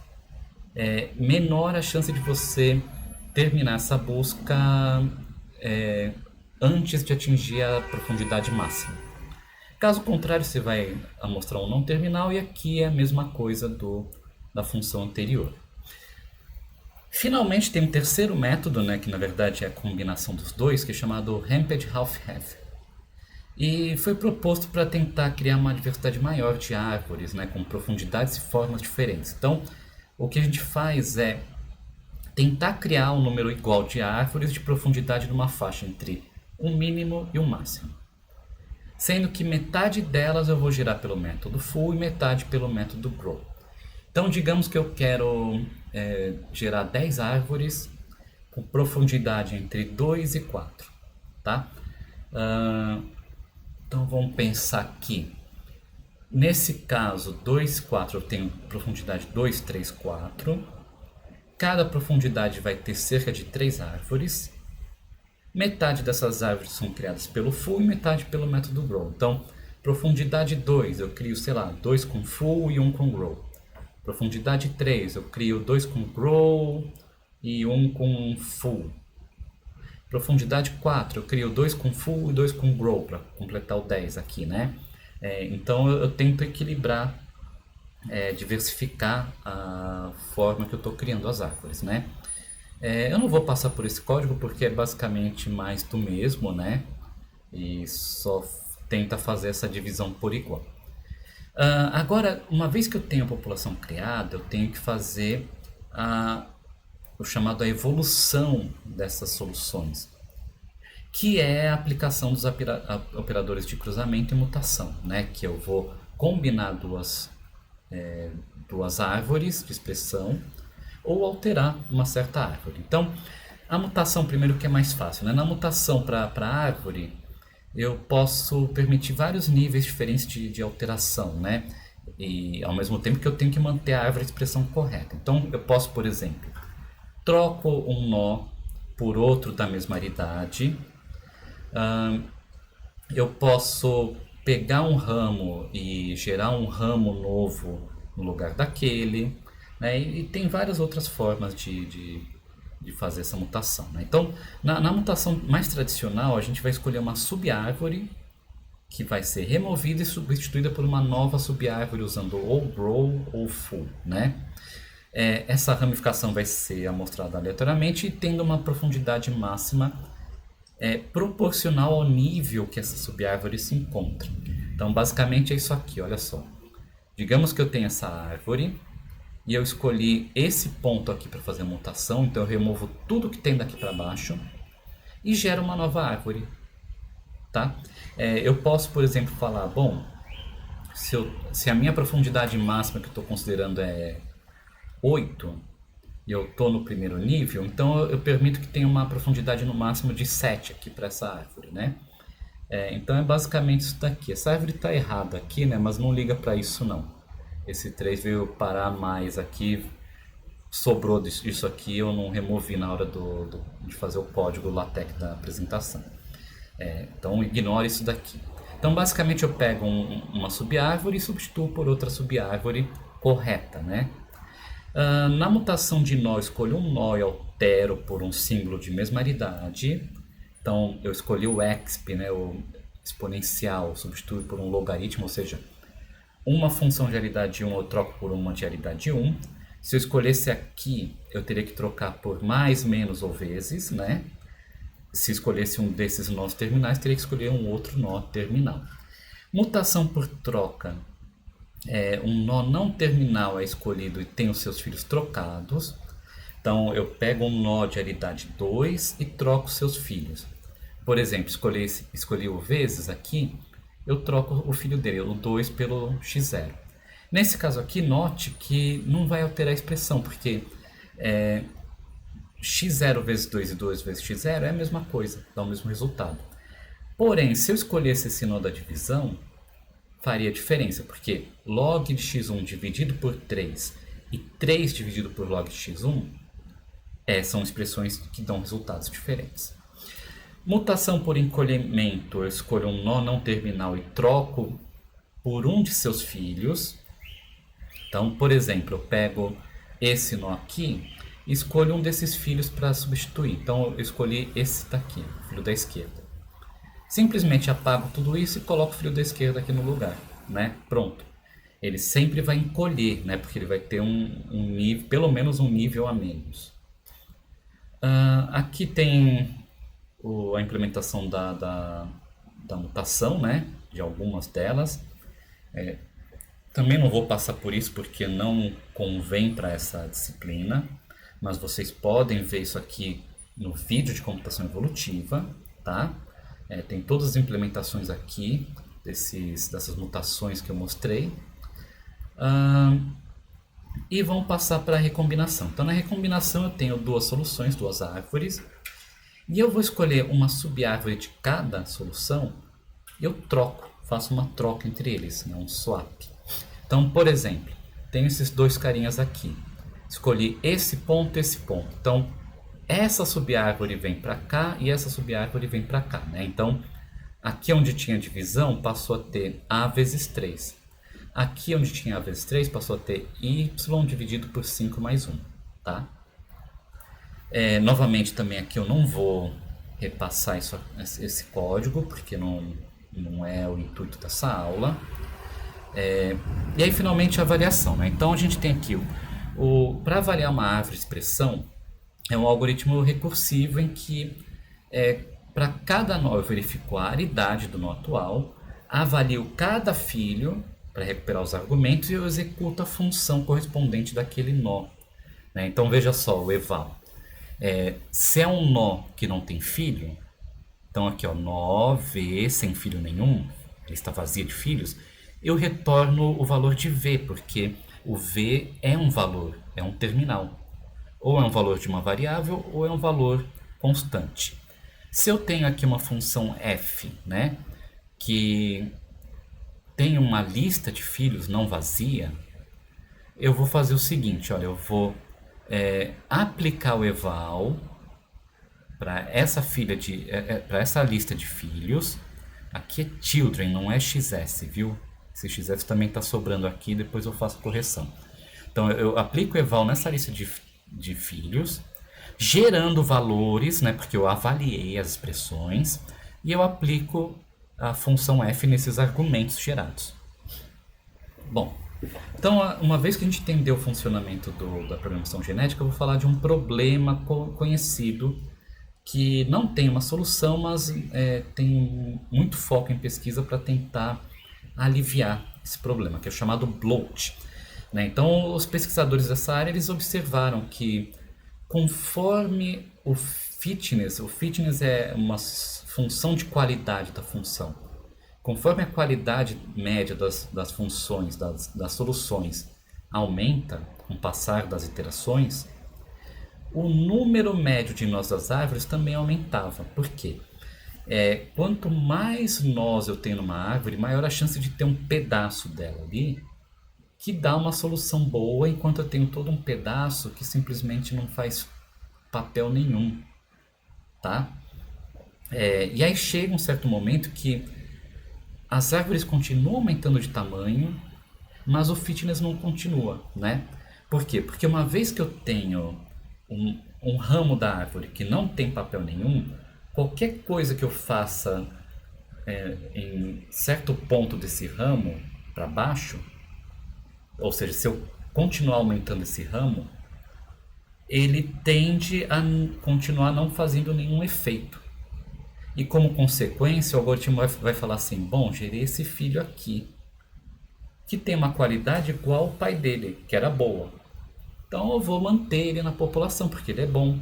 Speaker 1: menor a chance de você terminar essa busca é, antes de atingir a profundidade máxima. Caso contrário, você vai mostrar um não terminal e aqui é a mesma coisa da função anterior. Finalmente tem um terceiro método, né, que na verdade é a combinação dos dois, que é chamado Ramped Half-Half. E foi proposto para tentar criar uma diversidade maior de árvores, né, com profundidades e formas diferentes. Então, o que a gente faz é tentar criar um número igual de árvores de profundidade numa faixa entre o mínimo e o máximo. Sendo que metade delas eu vou gerar pelo método full e metade pelo método grow. Então, digamos que eu quero gerar 10 árvores com profundidade entre 2 e 4, tá? Então, vamos pensar aqui. Nesse caso, 2, 4, eu tenho profundidade 2, 3, 4. Cada profundidade vai ter cerca de 3 árvores. Metade dessas árvores são criadas pelo full e metade pelo método grow. Então, profundidade 2, eu crio, sei lá, 2 com full e 1 com grow. Profundidade 3, eu crio 2 com grow e 1 com full. Profundidade 4, eu crio 2 com full e 2 com grow, para completar o 10 aqui, né? Então eu tento equilibrar, diversificar a forma que eu estou criando as árvores, né? Eu não vou passar por esse código porque é basicamente mais do mesmo, né? E só tenta fazer essa divisão por igual. Agora, uma vez que eu tenho a população criada, eu tenho que fazer o chamado a evolução dessas soluções, que é a aplicação dos operadores de cruzamento e mutação, né? Que eu vou combinar duas árvores de expressão ou alterar uma certa árvore. Então, a mutação, primeiro, que é mais fácil, né? Na mutação para a árvore, eu posso permitir vários níveis diferentes de alteração, né? E ao mesmo tempo que eu tenho que manter a árvore de expressão correta. Então, eu posso, por exemplo, troco um nó por outro da mesma aridade. Eu posso pegar um ramo e gerar um ramo novo no lugar daquele, né? E tem várias outras formas de fazer essa mutação, né? Então, na mutação mais tradicional, a gente vai escolher uma subárvore que vai ser removida e substituída por uma nova subárvore usando ou grow ou full, né? Essa ramificação vai ser amostrada aleatoriamente e tendo uma profundidade máxima proporcional ao nível que essa subárvore se encontra. Então, basicamente é isso aqui, olha só. Digamos que eu tenho essa árvore e eu escolhi esse ponto aqui para fazer a mutação, então eu removo tudo que tem daqui para baixo e gero uma nova árvore, tá? Eu posso, por exemplo, falar, bom, se a minha profundidade máxima que eu estou considerando é 8 e eu estou no primeiro nível, então eu permito que tenha uma profundidade no máximo de 7 aqui para essa árvore, né? Então é basicamente isso daqui. Essa árvore está errada aqui, né? Mas não liga para isso não. Esse 3 veio parar mais aqui, sobrou disso aqui, eu não removi na hora de fazer o código LaTeX da apresentação. Então ignore isso daqui. Então basicamente eu pego uma subárvore e substituo por outra subárvore correta, né? Na mutação de nó, eu escolho um nó e altero por um símbolo de mesma aridade. Então eu escolhi o exp, né, o exponencial, substituo por um logaritmo, ou seja, uma função de aridade 1 eu troco por uma de aridade 1. Se eu escolhesse aqui, eu teria que trocar por mais, menos ou vezes, né? Se escolhesse um desses nós terminais, teria que escolher um outro nó terminal. Mutação por troca. Um nó não terminal é escolhido e tem os seus filhos trocados. Então eu pego um nó de aridade 2 e troco seus filhos. Por exemplo, escolhi o vezes aqui, eu troco o filho dele, o 2 pelo x0. Nesse caso aqui, note que não vai alterar a expressão, porque x0 vezes 2 e 2 vezes x0 é a mesma coisa, dá o mesmo resultado. Porém, se eu escolhesse esse nó da divisão, faria diferença, porque log de x1 dividido por 3 e 3 dividido por log de x1 são expressões que dão resultados diferentes. Mutação por encolhimento, eu escolho um nó não terminal e troco por um de seus filhos. Então, por exemplo, eu pego esse nó aqui e escolho um desses filhos para substituir. Então, eu escolhi esse daqui, o filho da esquerda. Simplesmente apago tudo isso e coloco o filho da esquerda aqui no lugar, né? Pronto. Ele sempre vai encolher, né? Porque ele vai ter um nível, pelo menos um nível a menos. Aqui tem a implementação da mutação, né? De algumas delas. Também não vou passar por isso porque não convém para essa disciplina, mas vocês podem ver isso aqui no vídeo de computação evolutiva, tá? Tem todas as implementações aqui dessas mutações que eu mostrei. E vamos passar para a recombinação. Então, na recombinação eu tenho duas soluções, duas árvores, e eu vou escolher uma subárvore de cada solução e eu faço uma troca entre eles, né? Um swap. Então, por exemplo, tenho esses dois carinhas aqui. Escolhi esse ponto e esse ponto. Então, essa subárvore vem para cá e essa subárvore vem para cá, né? Então, aqui onde tinha divisão passou a ter A vezes 3. Aqui onde tinha A vezes 3 passou a ter Y dividido por 5 mais 1, tá? Novamente também aqui eu não vou repassar esse código, porque não é o intuito dessa aula. E aí finalmente a avaliação, né? Então a gente tem aqui para avaliar uma árvore de expressão é um algoritmo recursivo em que para cada nó eu verifico a aridade do nó atual, avalio cada filho para recuperar os argumentos e eu executo a função correspondente daquele nó, né? Então veja só o eval. Se é um nó que não tem filho, então aqui ó, nó V sem filho nenhum, ele está vazio de filhos, eu retorno o valor de V, porque o V é um valor, é um terminal. Ou é um valor de uma variável, ou é um valor constante. Se eu tenho aqui uma função f, né, que tem uma lista de filhos não vazia, eu vou fazer o seguinte, olha, eu vou aplicar o eval para essa para essa lista de filhos. Aqui é children, não é xs, viu? Esse xs também está sobrando aqui, depois eu faço a correção. Então eu aplico o eval nessa lista de filhos, gerando valores, né, porque eu avaliei as expressões, e eu aplico a função f nesses argumentos gerados. Bom, então uma vez que a gente entendeu o funcionamento da programação genética, eu vou falar de um problema conhecido que não tem uma solução, mas tem muito foco em pesquisa para tentar aliviar esse problema, que é o chamado bloat, né? Então, os pesquisadores dessa área eles observaram que conforme o fitness é uma função de qualidade da função, conforme a qualidade média das funções, das soluções aumenta com o passar das iterações, o número médio de nós das árvores também aumentava. Por quê? Quanto mais nós eu tenho numa árvore, maior a chance de ter um pedaço dela ali que dá uma solução boa, enquanto eu tenho todo um pedaço que simplesmente não faz papel nenhum, tá? E aí chega um certo momento que as árvores continuam aumentando de tamanho, mas o fitness não continua, né? Por quê? Porque uma vez que eu tenho um ramo da árvore que não tem papel nenhum, qualquer coisa que eu faça em certo ponto desse ramo para baixo, ou seja, se eu continuar aumentando esse ramo, ele tende a continuar não fazendo nenhum efeito. E como consequência, o algoritmo vai falar assim, bom, gerei esse filho aqui, que tem uma qualidade igual ao pai dele, que era boa. Então eu vou manter ele na população, porque ele é bom.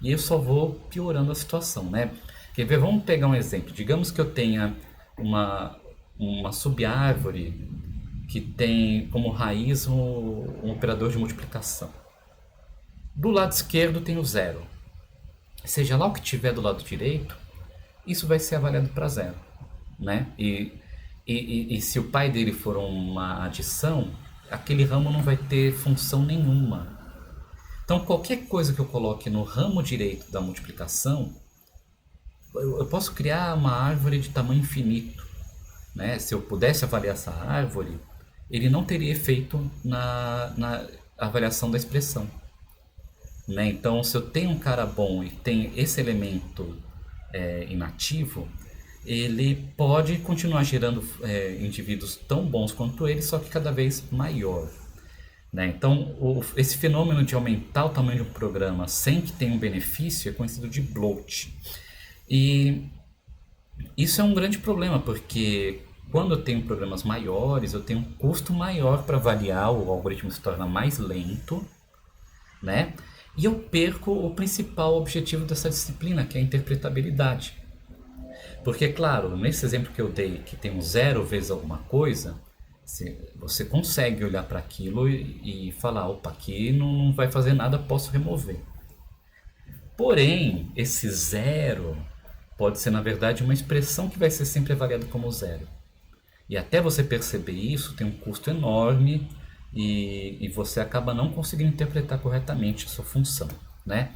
Speaker 1: E eu só vou piorando a situação, né? Quer ver? Vamos pegar um exemplo. Digamos que eu tenha uma subárvore que tem como raiz um operador de multiplicação. Do lado esquerdo tem o zero. Seja lá o que tiver do lado direito, isso vai ser avaliado para zero, né? E se o pai dele for uma adição, aquele ramo não vai ter função nenhuma. Então, qualquer coisa que eu coloque no ramo direito da multiplicação, eu posso criar uma árvore de tamanho infinito, né? Se eu pudesse avaliar essa árvore, ele não teria efeito na avaliação da expressão, né? Então, se eu tenho um cara bom e tem esse elemento inativo, ele pode continuar gerando indivíduos tão bons quanto ele, só que cada vez maior, né? Então, esse fenômeno de aumentar o tamanho de um programa sem que tenha um benefício é conhecido de bloat. E isso é um grande problema, porque quando eu tenho programas maiores, eu tenho um custo maior para avaliar, o algoritmo se torna mais lento, né? E eu perco o principal objetivo dessa disciplina, que é a interpretabilidade. Porque, claro, nesse exemplo que eu dei, que tem um zero vezes alguma coisa, você consegue olhar para aquilo e falar, opa, aqui não vai fazer nada, posso remover. Porém, esse zero pode ser, na verdade, uma expressão que vai ser sempre avaliada como zero. E até você perceber isso, tem um custo enorme e você acaba não conseguindo interpretar corretamente a sua função, né?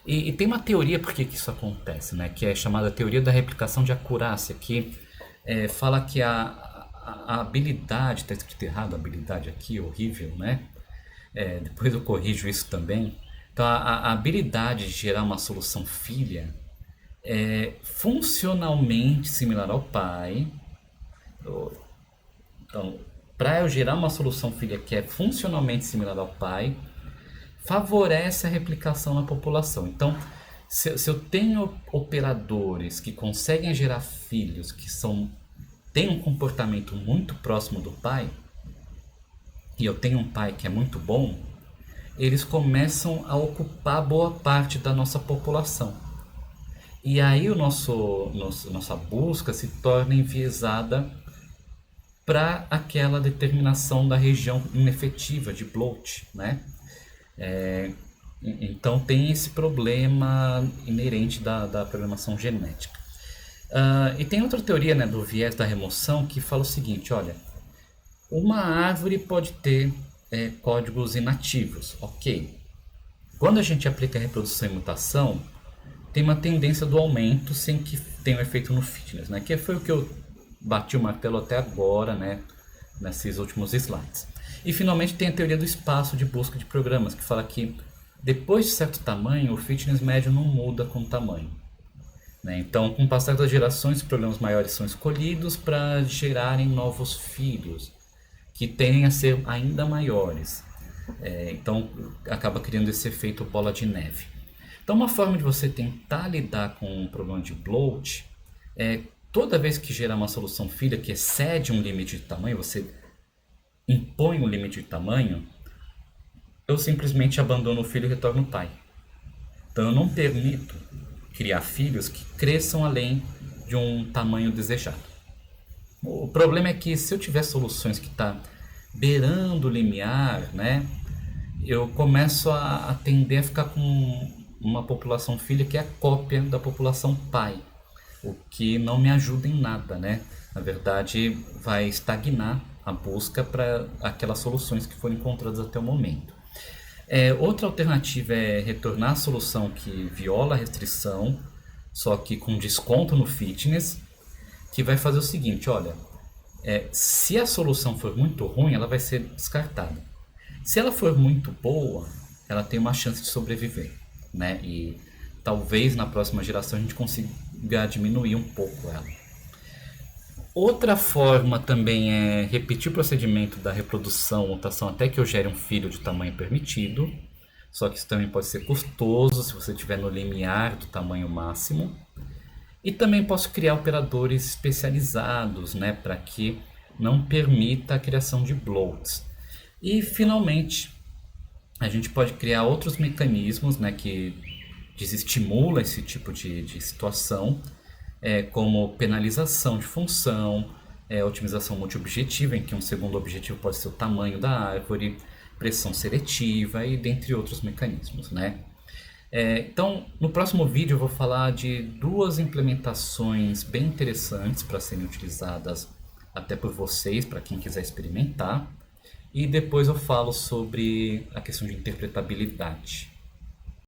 Speaker 1: E tem uma teoria por que isso acontece, né? Que é chamada teoria da replicação de acurácia, que fala que a habilidade, está escrito errado, a habilidade aqui, horrível, né? Depois eu corrijo isso também. Então, a habilidade de gerar uma solução filha é funcionalmente similar ao pai. Então, para eu gerar uma solução filha que é funcionalmente similar ao pai, favorece a replicação na população. Então, se eu tenho operadores que conseguem gerar filhos que têm um comportamento muito próximo do pai, e eu tenho um pai que é muito bom, eles começam a ocupar boa parte da nossa população. E aí nossa busca se torna enviesada para aquela determinação da região inefetiva de bloat, né? Então tem esse problema inerente da programação genética. E tem outra teoria, né, do viés da remoção, que fala o seguinte, olha, uma árvore pode ter códigos inativos, ok. Quando a gente aplica reprodução e mutação, tem uma tendência do aumento sem que tenha um efeito no fitness, né? Que foi o que eu bati o martelo até agora, né? Nesses últimos slides. E finalmente tem a teoria do espaço de busca de programas, que fala que depois de certo tamanho, o fitness médio não muda com o tamanho, né? Então, com o passar das gerações, os programas maiores são escolhidos para gerarem novos filhos, que tendem a ser ainda maiores. Então, acaba criando esse efeito bola de neve. Então, uma forma de você tentar lidar com o problema de bloat é toda vez que gerar uma solução filha que excede um limite de tamanho, você impõe um limite de tamanho, eu simplesmente abandono o filho e retorno o pai. Então, eu não permito criar filhos que cresçam além de um tamanho desejado. O problema é que se eu tiver soluções que estão beirando o limiar, né, eu começo a tender a ficar com uma população filha que é a cópia da população pai, o que não me ajuda em nada, né? Na verdade, vai estagnar a busca para aquelas soluções que foram encontradas até o momento. Outra alternativa é retornar a solução que viola a restrição, só que com desconto no fitness, que vai fazer o seguinte, olha, se a solução for muito ruim, ela vai ser descartada. Se ela for muito boa, ela tem uma chance de sobreviver, né? E talvez na próxima geração a gente consiga diminuir um pouco ela. Outra forma também é repetir o procedimento da reprodução, mutação, até que eu gere um filho de tamanho permitido. Só que isso também pode ser custoso se você estiver no limiar do tamanho máximo. E também posso criar operadores especializados, né, para que não permita a criação de bloats. E finalmente, a gente pode criar outros mecanismos, né, que desestimula esse tipo de situação, como penalização de função, otimização multiobjetiva, em que um segundo objetivo pode ser o tamanho da árvore, pressão seletiva e dentre outros mecanismos, né? Então, no próximo vídeo eu vou falar de duas implementações bem interessantes para serem utilizadas até por vocês, para quem quiser experimentar. E depois eu falo sobre a questão de interpretabilidade.